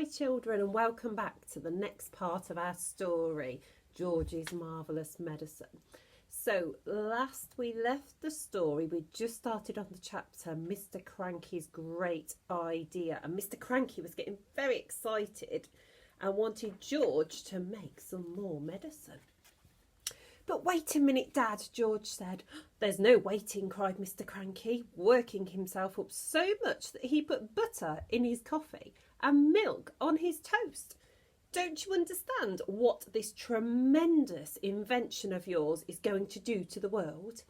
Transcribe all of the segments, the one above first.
children, and welcome back to the next part of our story, George's Marvellous Medicine. So last we left the story, we just started on the chapter Mr. Cranky's Great Idea, and Mr. Cranky was getting very excited and wanted George to make some more medicine. "But wait a minute, Dad," George said. "There's no waiting," cried Mr. Cranky, working himself up so much that he put butter in his coffee and milk on his toast. "Don't you understand what this tremendous invention of yours is going to do to the world?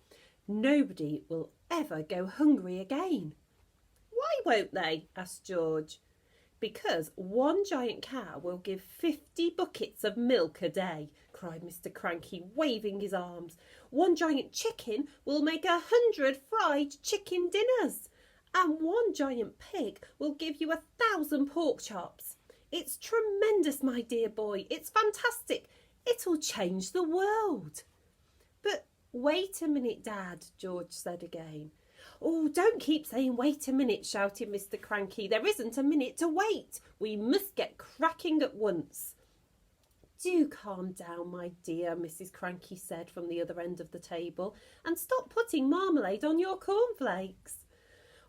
Nobody will ever go hungry again." "Why won't they?" asked George. "Because one giant cow will give 50 buckets of milk a day," cried Mr. Cranky, waving his arms. "One giant chicken will make 100 fried chicken dinners. And one giant pig will give you 1,000 pork chops. It's tremendous, my dear boy. It's fantastic. It'll change the world." "But wait a minute, Dad," George said again. "Oh, don't keep saying wait a minute," shouted Mr. Cranky. "There isn't a minute to wait. We must get cracking at once." "Do calm down, my dear," Mrs. Cranky said from the other end of the table, "and stop putting marmalade on your cornflakes."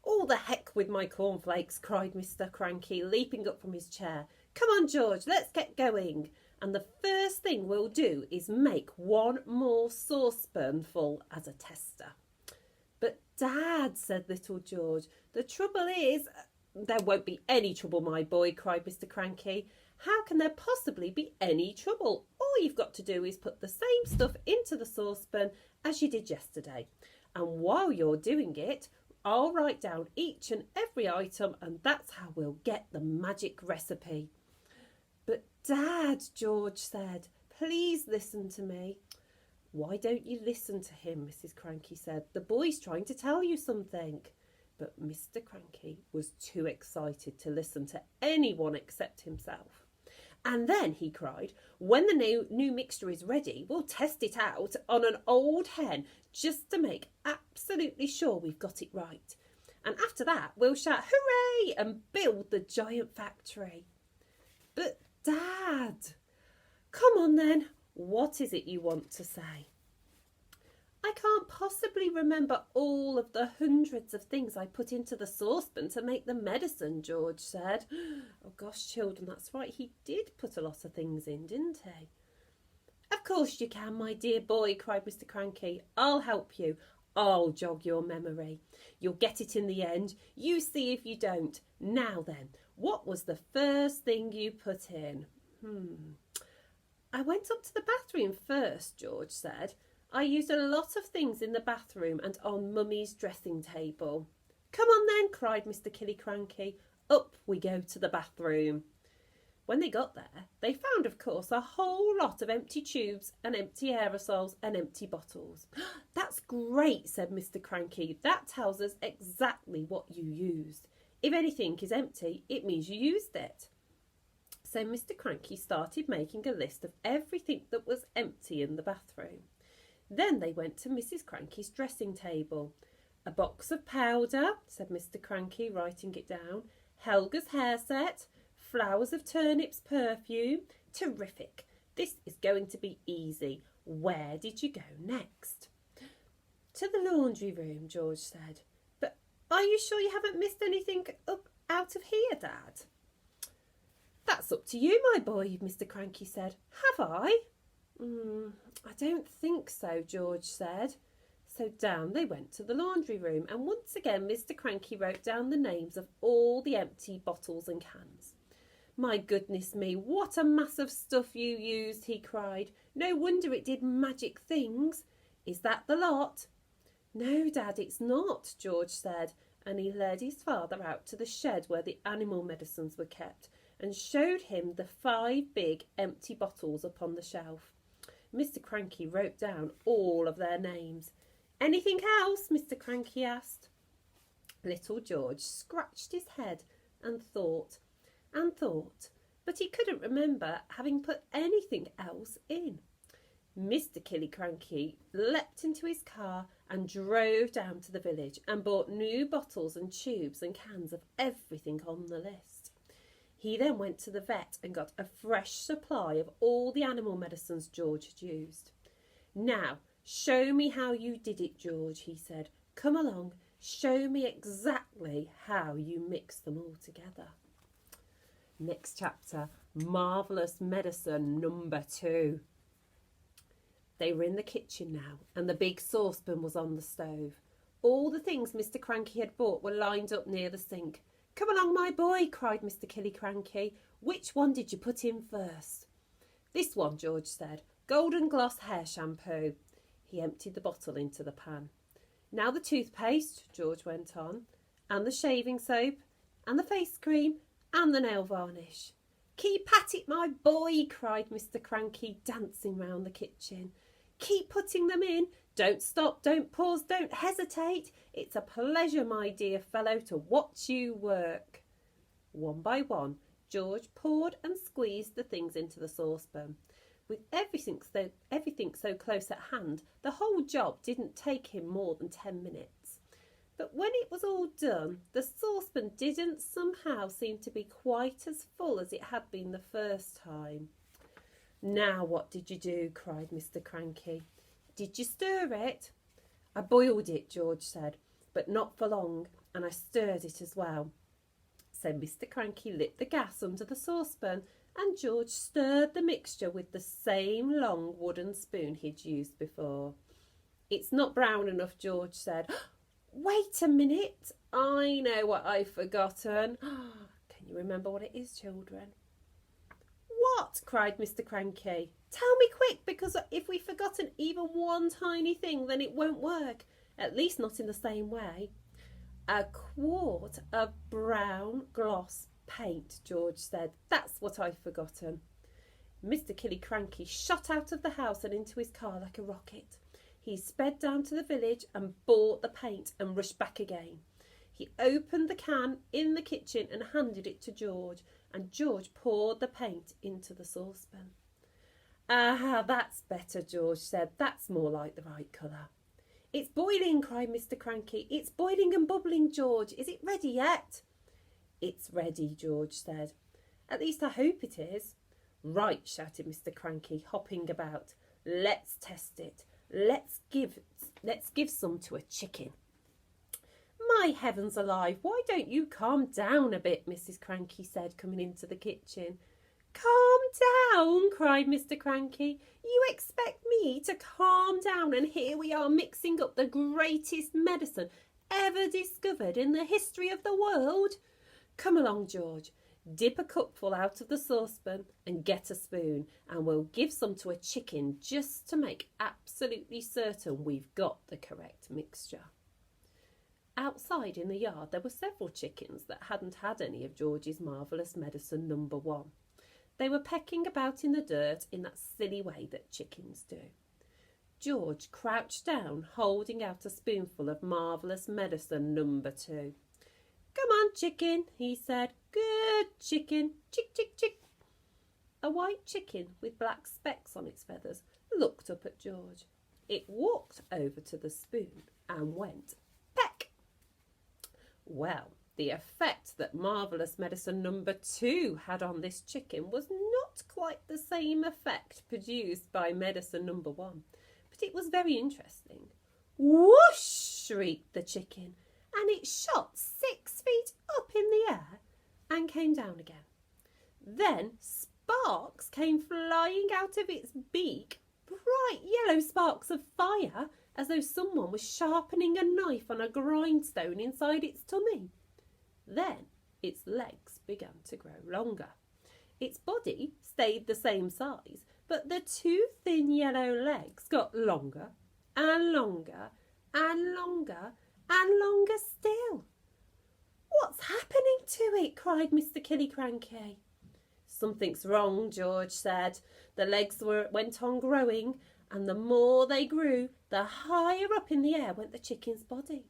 "Oh, the heck with my cornflakes," cried Mr. Cranky, leaping up from his chair. "Come on, George, let's get going. And the first thing we'll do is make one more saucepanful as a tester." "But Dad," said little George, "the trouble is—" "There won't be any trouble, my boy," cried Mr. Cranky. "How can there possibly be any trouble? All you've got to do is put the same stuff into the saucepan as you did yesterday. And while you're doing it, I'll write down each and every item, and that's how we'll get the magic recipe." "But Dad," George said, "please listen to me." "Why don't you listen to him?" Mrs. Cranky said. "The boy's trying to tell you something." But Mr. Cranky was too excited to listen to anyone except himself. "And then," he cried, "when the new mixture is ready, we'll test it out on an old hen just to make absolutely sure we've got it right. And after that, we'll shout hooray and build the giant factory." "But Dad—" "Come on then. What is it you want to say?" "I can't possibly remember all of the hundreds of things I put into the saucepan to make the medicine," George said. "Oh gosh, children, that's right. He did put a lot of things in, didn't he?" "Of course you can, my dear boy," cried Mr. Cranky. "I'll help you. I'll jog your memory. You'll get it in the end. You see if you don't. Now then, what was the first thing you put in?" "I went up to the bathroom first," George said. "I used a lot of things in the bathroom and on Mummy's dressing table." "Come on then," cried Mr. Cranky. "Up we go to the bathroom." When they got there, they found, of course, a whole lot of empty tubes and empty aerosols and empty bottles. "That's great," said Mr. Cranky. "That tells us exactly what you used. If anything is empty, it means you used it." So Mr. Cranky started making a list of everything that was empty in the bathroom. Then they went to Mrs. Cranky's dressing table. "A box of powder," said Mr. Cranky, writing it down. "Helga's hair set. Flowers of turnips perfume. Terrific. This is going to be easy. Where did you go next?" "To the laundry room," George said. "But are you sure you haven't missed anything up out of here, Dad?" "That's up to you, my boy," Mr. Cranky said. "Have I?" "I don't think so," George said. So down they went to the laundry room, and once again Mr. Cranky wrote down the names of all the empty bottles and cans. "My goodness me, what a mass of stuff you used," he cried. "No wonder it did magic things. Is that the lot?" "No, Dad, it's not," George said, and he led his father out to the shed where the animal medicines were kept and showed him the 5 big empty bottles upon the shelf. Mr. Cranky wrote down all of their names. "Anything else?" Mr. Cranky asked. Little George scratched his head and thought, but he couldn't remember having put anything else in. Mr. Cranky leapt into his car and drove down to the village and bought new bottles and tubes and cans of everything on the list. He then went to the vet and got a fresh supply of all the animal medicines George had used. "Now, show me how you did it, George," he said. "Come along, show me exactly how you mixed them all together." Next chapter, Marvellous Medicine number 2. They were in the kitchen now, and the big saucepan was on the stove. All the things Mr. Cranky had bought were lined up near the sink. "Come along, my boy," cried Mr. Killicranky. "Which one did you put in first?" "This one," George said. "Golden Gloss hair shampoo." He emptied the bottle into the pan. "Now the toothpaste," George went on, "and the shaving soap, and the face cream, and the nail varnish." "Keep at it, my boy," cried Mr. Cranky, dancing round the kitchen. "Keep putting them in. Don't stop, don't pause, don't hesitate. It's a pleasure, my dear fellow, to watch you work." One by one, George poured and squeezed the things into the saucepan. With everything so close at hand, the whole job didn't take him more than 10 minutes. But when it was all done, the saucepan didn't somehow seem to be quite as full as it had been the first time. "Now what did you do?" cried Mr. Cranky. "Did you stir it?" "I boiled it," George said, "but not for long, and I stirred it as well." So Mr. Cranky lit the gas under the saucepan, and George stirred the mixture with the same long wooden spoon he'd used before. "It's not brown enough," George said. "Wait a minute, I know what I've forgotten." Can you remember what it is, children? "What?" cried Mr. Cranky. "Tell me quick, because if we've forgotten even one tiny thing, then it won't work. At least not in the same way." "A quart of brown gloss paint," George said. "That's what I've forgotten." Mr. Killicranky shot out of the house and into his car like a rocket. He sped down to the village and bought the paint and rushed back again. He opened the can in the kitchen and handed it to George, and George poured the paint into the saucepan. "Ah, that's better," George said. "That's more like the right colour." "It's boiling," cried Mr. Cranky. "It's boiling and bubbling, George. Is it ready yet?" "It's ready," George said. "At least I hope it is." "Right," shouted Mr. Cranky, hopping about. "Let's test it. Let's give some to a chicken." "My heavens alive, why don't you calm down a bit?" Mrs. Cranky said, coming into the kitchen. "Calm down?" cried Mr. Cranky. "You expect me to calm down, and here we are mixing up the greatest medicine ever discovered in the history of the world. Come along, George. Dip a cupful out of the saucepan and get a spoon, and we'll give some to a chicken just to make absolutely certain we've got the correct mixture." Outside in the yard there were several chickens that hadn't had any of George's Marvellous Medicine number 1. They were pecking about in the dirt in that silly way that chickens do. George crouched down, holding out a spoonful of Marvellous Medicine number 2. "Come on, chicken," he said. "Good chicken. Chick, chick, chick." A white chicken with black specks on its feathers looked up at George. It walked over to the spoon and went peck. Well, the effect that Marvellous Medicine number 2 had on this chicken was not quite the same effect produced by medicine number 1, but it was very interesting. "Whoosh!" shrieked the chicken, and it shot 6 feet up in the air and came down again. Then sparks came flying out of its beak, bright yellow sparks of fire, as though someone was sharpening a knife on a grindstone inside its tummy. Then its legs began to grow longer. Its body stayed the same size, but the 2 thin yellow legs got longer and longer and longer and longer still. "What's happening to it?" cried Mr. Killicranky. "Something's wrong," George said. The legs went on growing, and the more they grew, the higher up in the air went the chicken's body.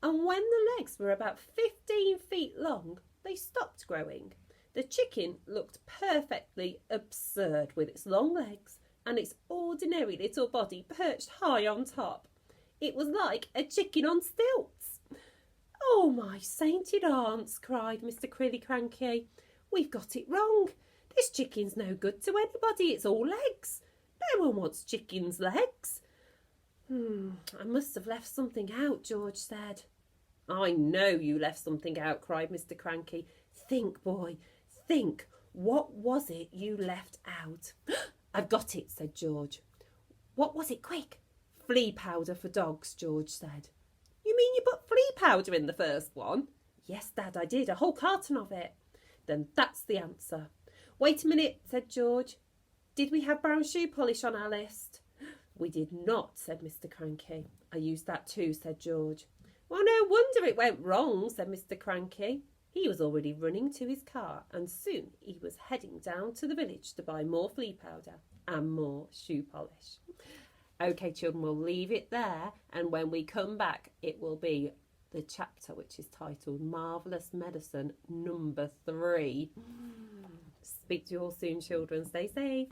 And when the legs were about 15 feet long, they stopped growing. The chicken looked perfectly absurd with its long legs and its ordinary little body perched high on top. It was like a chicken on stilts. "Oh, my sainted aunts," cried Mr. Killicranky. we've got it wrong. This chicken's no good to anybody. It's all legs. No one wants chicken's legs. I must have left something out, George said. I know you left something out, cried Mr. Cranky. Think, boy, think. What was it you left out? I've got it, said George. What was it, quick? Flea powder for dogs, George said. You mean you put flea powder in the first one? Yes, Dad, I did, a whole carton of it. Then that's the answer. Wait a minute, said George. Did we have brown shoe polish on our list? We did not, said Mr. Cranky. I used that too, said George. Well, no wonder it went wrong, said Mr. Cranky. He was already running to his car, and soon he was heading down to the village to buy more flea powder and more shoe polish. OK, children, we'll leave it there, and when we come back, it will be the chapter which is titled Marvellous Medicine number 3. Speak to you all soon, children. Stay safe.